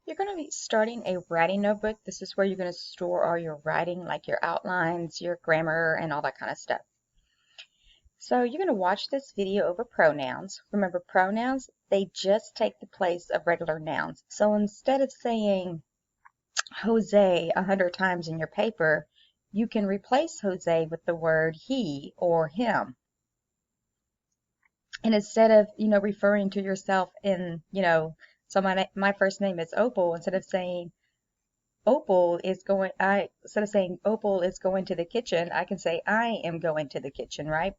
You're going to be starting a writing notebook. This is where you're going to store all your writing, like your outlines, your grammar, and all that kind of stuff. So you're going to watch this video over pronouns. Remember, pronouns, they just take the place of regular nouns. So instead of saying Jose 100 times in your paper, you can replace Jose with the word he or him. And instead of, referring to yourself in, so my first name is Opal, instead of saying instead of saying Opal is going to the kitchen, I can say I am going to the kitchen, right?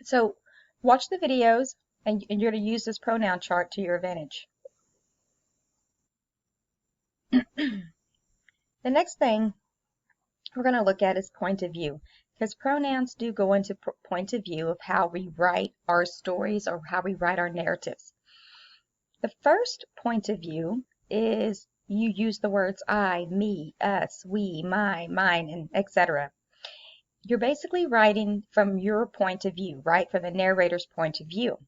So watch the videos and you're going to use this pronoun chart to your advantage. The next thing we're going to look at is point of view, because pronouns do go into point of view of how we write our stories or how we write our narratives. The first point of view is you use the words I, me, us, we, my, mine, and etc. You're basically writing from your point of view, right? From the narrator's point of view.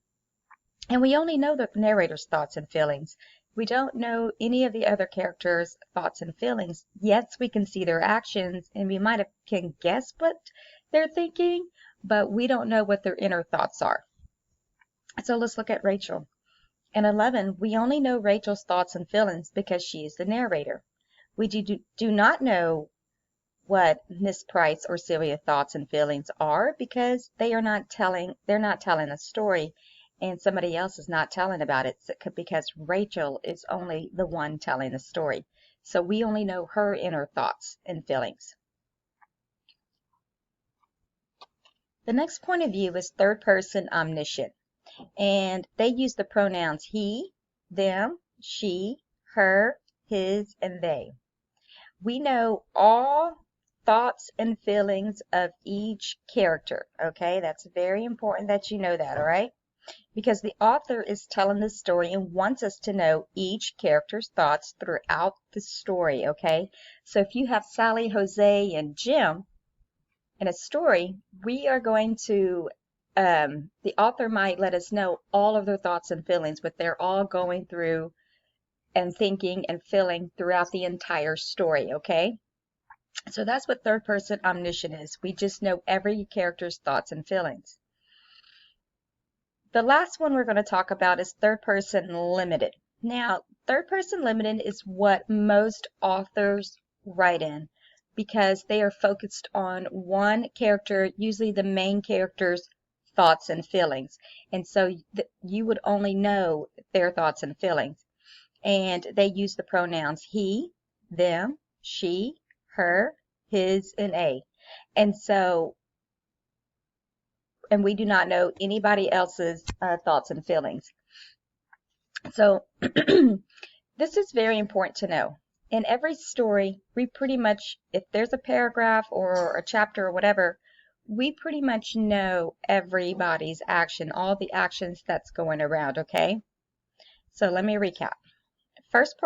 And we only know the narrator's thoughts and feelings. We don't know any of the other characters' thoughts and feelings. Yes, we can see their actions and we can guess what they're thinking, but we don't know what their inner thoughts are. So let's look at Rachel. In 11, we only know Rachel's thoughts and feelings because she is the narrator. We do not know what Miss Price or Sylvia's thoughts and feelings are because they're not telling a story, and somebody else is not telling about it because Rachel is only the one telling the story. So we only know her inner thoughts and feelings. The next point of view is third person omniscient, and they use the pronouns he, them, she, her, his, and they. We know all thoughts and feelings of each character, okay? That's very important that you know that, all right? Because the author is telling the story and wants us to know each character's thoughts throughout the story, okay? So if you have Sally, Jose, and Jim in a story, we are going to, the author might let us know all of their thoughts and feelings, what they're all going through and thinking and feeling throughout the entire story, okay? So that's what third person omniscient is. We just know every character's thoughts and feelings. The last one we're going to talk about is third person limited. Now, third person limited is what most authors write in because they are focused on one character, usually the main character's thoughts and feelings. And so you would only know their thoughts and feelings. And they use the pronouns he, them, she, her, his, and a. And so, and we do not know anybody else's thoughts and feelings. So this is very important to know. In every story, we pretty much, if there's a paragraph or a chapter or whatever, we pretty much know everybody's action, all the actions that's going around, okay? So let me recap. First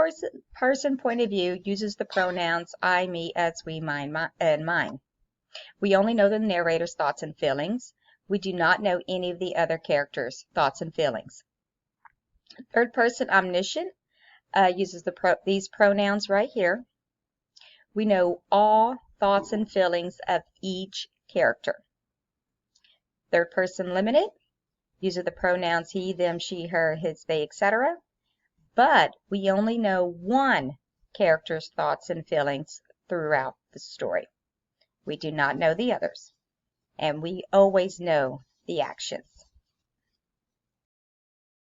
person point of view uses the pronouns I, me, us, we, mine, and mine. We only know the narrator's thoughts and feelings. We do not know any of the other characters' thoughts and feelings. Third person omniscient uses these pronouns right here. We know all thoughts and feelings of each character. Third person limited uses the pronouns he, them, she, her, his, they, etc. But we only know one character's thoughts and feelings throughout the story. We do not know the others. And we always know the actions.